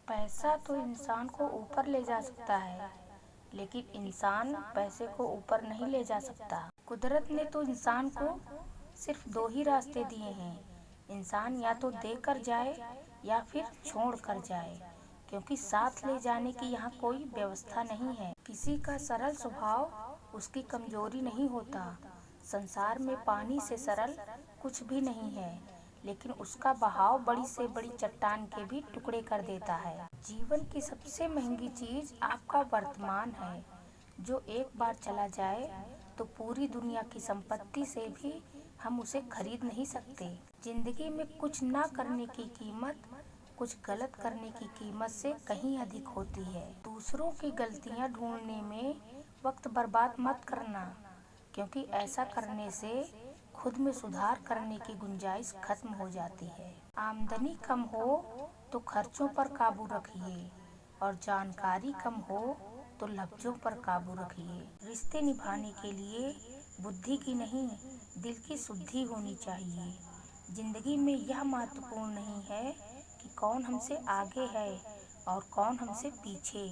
पैसा तो इंसान को ऊपर ले जा सकता है, लेकिन इंसान पैसे को ऊपर नहीं ले जा सकता। कुदरत ने तो इंसान को सिर्फ दो ही रास्ते दिए हैं, इंसान या तो देकर जाए या फिर छोड़ कर जाए, क्योंकि साथ ले जाने की यहाँ कोई व्यवस्था नहीं है। किसी का सरल स्वभाव उसकी कमजोरी नहीं होता। संसार में पानी से सरल कुछ भी नहीं है, लेकिन उसका बहाव बड़ी से बड़ी चट्टान के भी टुकड़े कर देता है। जीवन की सबसे महंगी चीज आपका वर्तमान है, जो एक बार चला जाए तो पूरी दुनिया की संपत्ति से भी हम उसे खरीद नहीं सकते। जिंदगी में कुछ ना करने की कीमत कुछ गलत करने की कीमत से कहीं अधिक होती है। दूसरों की गलतियां ढूंढने में वक्त बर्बाद मत करना, क्योंकि ऐसा करने से खुद में सुधार करने की गुंजाइश खत्म हो जाती है। आमदनी कम हो तो खर्चों पर काबू रखिए, और जानकारी कम हो तो लफ्जों पर काबू रखिए। रिश्ते निभाने के लिए बुद्धि की नहीं, दिल की शुद्धि होनी चाहिए। जिंदगी में यह महत्वपूर्ण नहीं है कि कौन हमसे आगे है और कौन हमसे पीछे।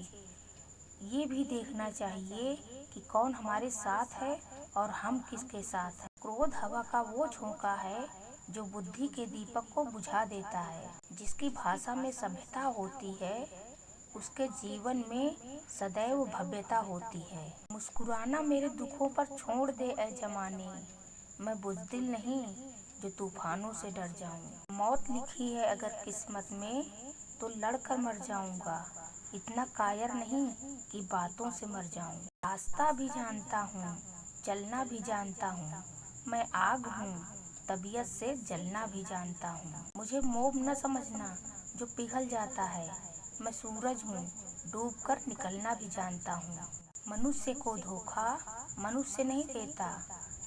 ये भी देखना चाहिए कि कौन हमारे साथ है और हम किसके साथ हैं। क्रोध हवा का वो झोंका है जो बुद्धि के दीपक को बुझा देता है। जिसकी भाषा में सभ्यता होती है, उसके जीवन में सदैव भव्यता होती है। मुस्कुराना मेरे दुखों पर छोड़ दे ए जमाने, मैं बुज़दिल नहीं जो तूफानों से डर जाऊं। मौत लिखी है अगर किस्मत में तो लड़कर मर जाऊंगा, इतना कायर नहीं कि बातों से मर जाऊं। रास्ता भी जानता हूँ, चलना भी जानता हूँ, मैं आग हूँ, तबीयत से जलना भी जानता हूँ। मुझे मोम न समझना जो पिघल जाता है, मैं सूरज हूँ, डूबकर निकलना भी जानता हूँ। मनुष्य को धोखा मनुष्य नहीं देता,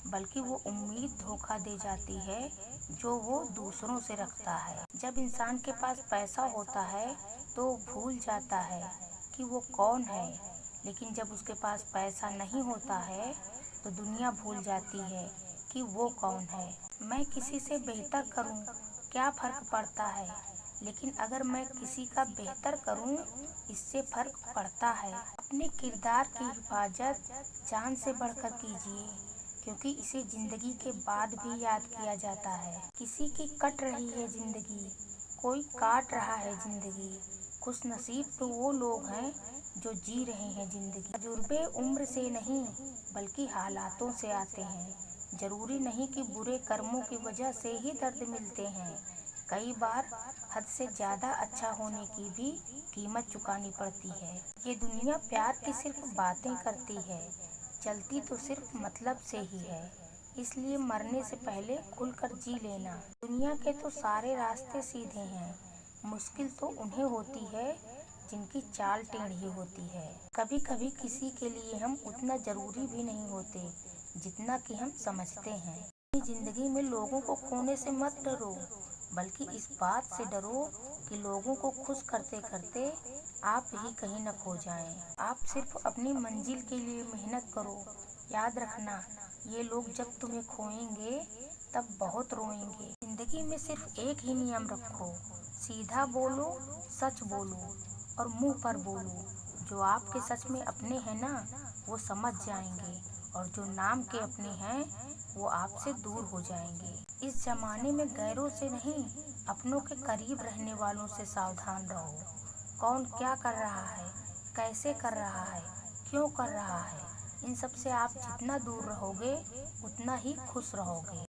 बल्कि वो उम्मीद धोखा दे जाती है जो वो दूसरों से रखता है। जब इंसान के पास पैसा होता है तो वो भूल जाता है कि वो कौन है, लेकिन जब उसके पास पैसा नहीं होता है तो दुनिया भूल जाती है कि वो कौन है। मैं किसी से बेहतर करूं क्या फर्क पड़ता है, लेकिन अगर मैं किसी का बेहतर करूं इससे फर्क पड़ता है। अपने किरदार की हिफाजत जान से बढ़कर कीजिए, क्योंकि इसे जिंदगी के बाद भी याद किया जाता है। किसी की कट रही है जिंदगी, कोई काट रहा है जिंदगी। खुश नसीब तो वो लोग हैं जो जी रहे हैं जिंदगी। तजुर्बे उम्र से नहीं बल्कि हालातों से आते हैं। जरूरी नहीं कि बुरे कर्मों की वजह से ही दर्द मिलते हैं, कई बार हद से ज्यादा अच्छा होने की भी कीमत चुकानी पड़ती है। ये दुनिया प्यार की सिर्फ बातें करती है, चलती तो सिर्फ मतलब से ही है। इसलिए मरने से पहले खुलकर जी लेना। दुनिया के तो सारे रास्ते सीधे हैं, मुश्किल तो उन्हें होती है जिनकी चाल टेढ़ी होती है। कभी कभी किसी के लिए हम उतना जरूरी भी नहीं होते जितना कि हम समझते हैं। अपनी जिंदगी में लोगों को खोने से मत डरो, बल्कि इस बात से डरो कि लोगों को खुश करते करते आप ही कहीं न खो जाएं। आप सिर्फ अपनी मंजिल के लिए मेहनत करो। याद रखना, ये लोग जब तुम्हें खोएंगे तब बहुत रोएंगे। जिंदगी में सिर्फ एक ही नियम रखो, सीधा बोलो, सच बोलो और मुंह पर बोलो। जो आपके सच में अपने हैं ना, वो समझ जाएंगे, और जो नाम के अपने हैं वो आपसे दूर हो जाएंगे। इस जमाने में गैरों से नहीं, अपनों के करीब रहने वालों से सावधान रहो। कौन क्या कर रहा है, कैसे कर रहा है, क्यों कर रहा है, इन सब से आप जितना दूर रहोगे उतना ही खुश रहोगे।